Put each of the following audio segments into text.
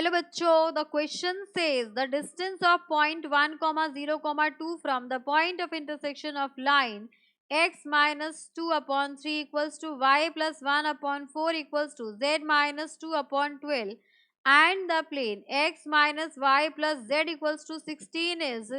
Hello बच्चों, the question says the distance of point 1, 0, 2 from the point of intersection of line x minus 2/3 equals to y plus 1/4 equals to z minus 2/12 and the plane x minus y plus z equals to 16 is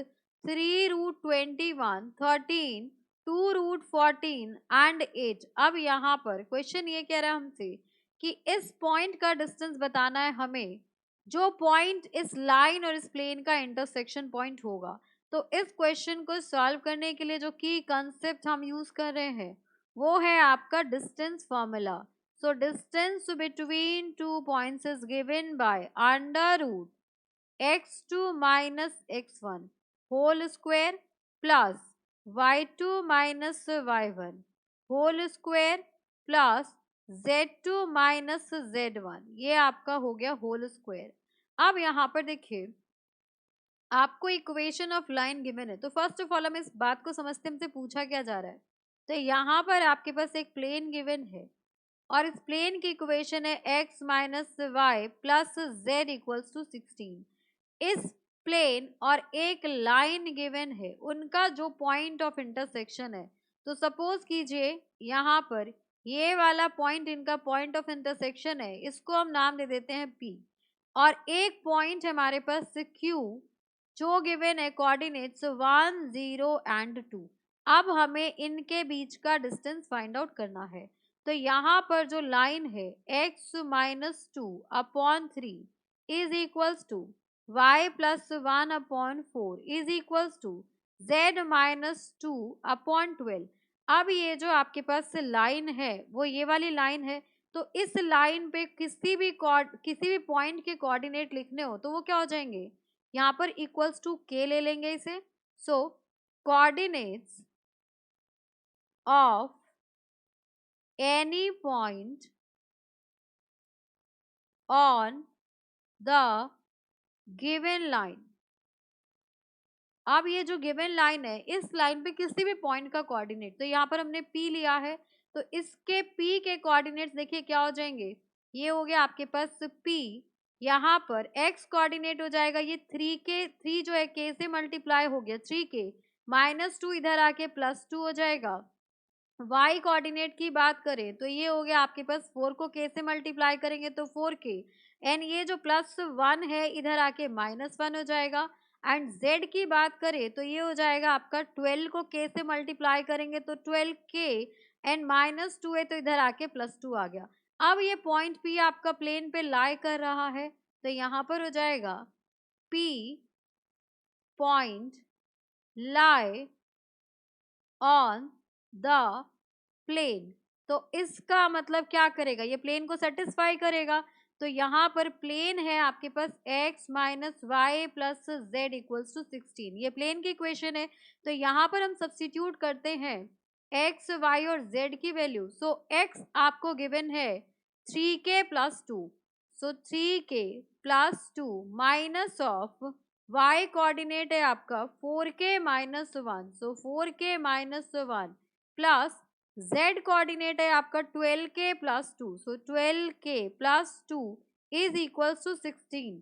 3√21, 13, 2√14 and 8। अब यहाँ पर question ये कह रहा है हमसे कि इस पॉइंट का डिस्टेंस बताना है हमें, जो पॉइंट इस लाइन और इस प्लेन का इंटरसेक्शन पॉइंट होगा। तो इस क्वेश्चन को सॉल्व करने के लिए जो की कंसेप्ट हम यूज कर रहे हैं वो है आपका distance formula. So distance between two points is given by √x2 minus x1 whole square plus y2 minus y1 whole square plus z2 minus z1, ये आपका हो गया होल स्क्वायर। अब यहाँ पर देखिए आपको इक्वेशन ऑफ लाइन गिवन है, तो फर्स्ट ऑफ ऑल हम इस बात को समझते हैं हमसे पूछा क्या जा रहा है। तो यहाँ पर आपके पास एक प्लेन गिवन है और इस प्लेन की इक्वेशन है x minus y plus z equals to 16। इस प्लेन और एक लाइन गिवन है, उनका जो पॉइंट ऑफ इंटरसेक्शन है, तो सपोज कीजिए यहाँ पर ये वाला पॉइंट इनका पॉइंट ऑफ इंटरसेक्शन है, इसको हम नाम दे देते हैं P। और एक पॉइंट हमारे पास Q जो गिवन है कोऑर्डिनेट्स 1, 0 एंड 2। अब हमें इनके बीच का डिस्टेंस फाइंड आउट करना है। तो यहाँ पर जो लाइन है x minus 2/3 is equals to y plus 1/4 is equals to z minus 2/12। अब ये जो आपके पास लाइन है वो ये वाली लाइन है, तो इस लाइन पे किसी भी पॉइंट के कोऑर्डिनेट लिखने हो तो वो क्या हो जाएंगे, यहाँ पर इक्वल्स टू k ले लेंगे इसे। So coordinates of any point on the given line. अब ये जो गिवन लाइन है, इस लाइन पे किसी भी पॉइंट का कोऑर्डिनेट, तो यहाँ पर हमने P लिया है, तो इसके P के कोऑर्डिनेट्स देखिए क्या हो जाएंगे, ये हो गया आपके पास P। यहाँ पर x कोऑर्डिनेट हो जाएगा ये 3 जो है k से मल्टीप्लाई हो गया 3k माइनस 2 इधर आके प्लस 2 हो जाएगा। y कोऑर्डिनेट की बात करें तो ये हो गया आपके पास 4 को k से मल्टीप्लाई करेंगे तो 4k एंड ये जो प्लस 1 है इधर आके माइनस 1 हो जाएगा। एंड z की बात करें तो ये हो जाएगा आपका 12 को k से मल्टीप्लाई करेंगे तो 12k एंड माइनस 2 है तो इधर आके प्लस 2 आ गया। अब ये पॉइंट P आपका प्लेन पे लाई कर रहा है, तो यहाँ पर हो जाएगा P point lie on the plane. तो इसका मतलब क्या करेगा, ये प्लेन को सेटिस्फाई करेगा। तो यहाँ पर प्लेन है आपके पास x minus y plus z equals to 16, ये प्लेन की इक्वेशन है। तो यहाँ पर हम सब्स्टिट्यूट करते हैं x, y और z की वैल्यू। सो x आपको गिवन है 3k plus 2, so 3k plus 2 minus of y coordinate है आपका 4k minus 1, so 4k minus 1 plus z coordinate है आपका 12k plus 2, so 12k plus 2 is equals to 16।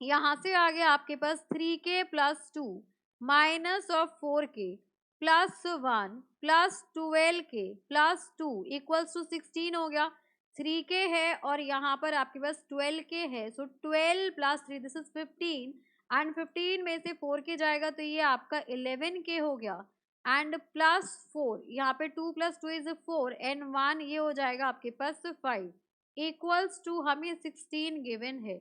यहाँ से आ गया आपके पास 3k plus 2 minus of 4k plus 1 plus 12k plus 2 equals to 16 हो गया। 3k है और यहाँ पर आपके पास 12k है, सो 12 प्लस 3 दिस इज 15 एंड 15 में से 4k जाएगा तो ये आपका 11k हो गया। एंड प्लस 4 यहाँ पे 2 प्लस 2 इज 4 एंड 1 ये हो जाएगा आपके पास 5 इक्वल्स टू हमें 16 गिवन है।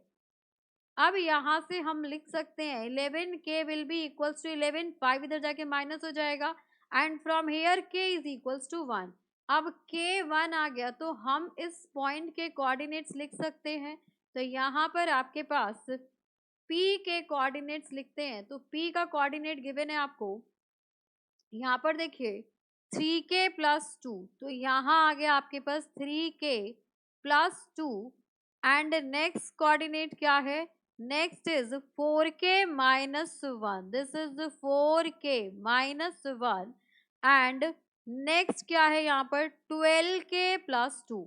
अब यहाँ से हम लिख सकते हैं 11k will be equals to 11, 5 इधर जाके माइनस हो जाएगा and from here k is equals to 1। अब k 1 आ गया तो हम इस पॉइंट के कोऑर्डिनेट्स लिख सकते हैं। तो यहाँ पर आपके पास p के कोऑर्डिनेट्स लिखते हैं, तो p का कोऑर्डिनेट गिवन है आपको, यहाँ पर देखिए 3k प्लस 2, तो यहाँ आ गया आपके पास 3k plus 2 and next coordinate क्या है, next is 4k minus 1, this is 4k minus 1 and next क्या है यहाँ पर 12k plus 2,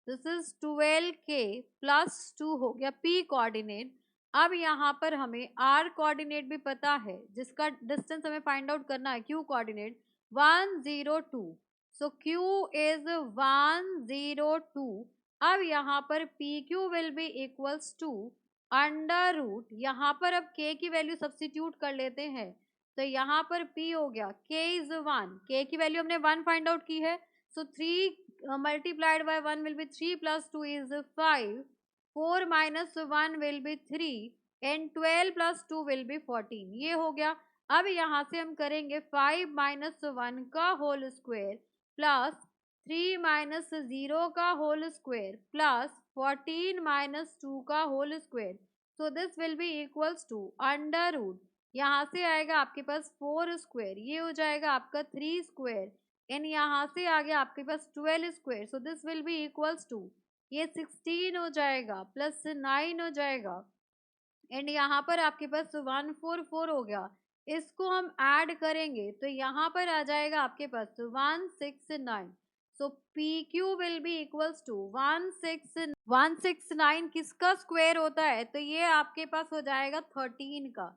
this is 12k plus 2 हो गया p कोऑर्डिनेट। अब यहाँ पर हमें r कोऑर्डिनेट भी पता है, जिसका डिस्टेंस हमें फाइंड आउट करना है, q coordinate 102। So q is 102। अब यहाँ पर pq will be equals to under root, यहाँ पर अब k की वैल्यू सब्स्टिट्यूट कर लेते हैं, तो यहाँ पर p हो गया k इज 1, k की वैल्यू हमने 1 फाइंड आउट की है, सो 3 multiplied by 1 will be 3 plus 2 is 5, 4 minus 1 will be 3 and 12 plus 2 will be 14। ये हो गया। अब यहाँ से हम करेंगे 5 minus 1 का होल स्क्वायर प्लस 3 minus 0 का होल स्क्वायर प्लस 14 minus 2 का whole square. So this will be equals to under root, यहाँ से आएगा आपके पास 4 स्क्वायर, ये हो जाएगा आपका 3 स्क्वायर एंड यहाँ से आ गया आपके पास 12 square. So this will be equals to, ये 16 हो जाएगा प्लस 9 हो जाएगा एंड यहाँ पर आपके पास 144 हो गया। इसको हम ऐड करेंगे तो यहाँ पर आ जाएगा आपके पास 169। So P Q will be equals to 169 किसका स्क्वायर होता है, तो ये आपके पास हो जाएगा 13 का।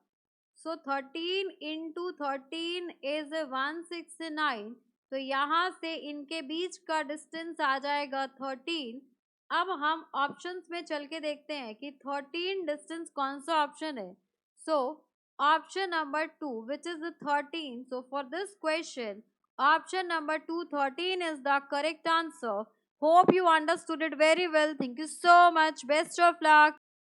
सो 13 इंटू 13 इज 169, तो यहाँ से इनके बीच का डिस्टेंस आ जाएगा 13। अब हम ऑप्शंस में चल के देखते हैं कि 13 डिस्टेंस कौन सा ऑप्शन है। So option number 2 which is 13। So for this question option number 2 13 is the correct answer. Hope you understood it very well. Thank you so much. Best of luck.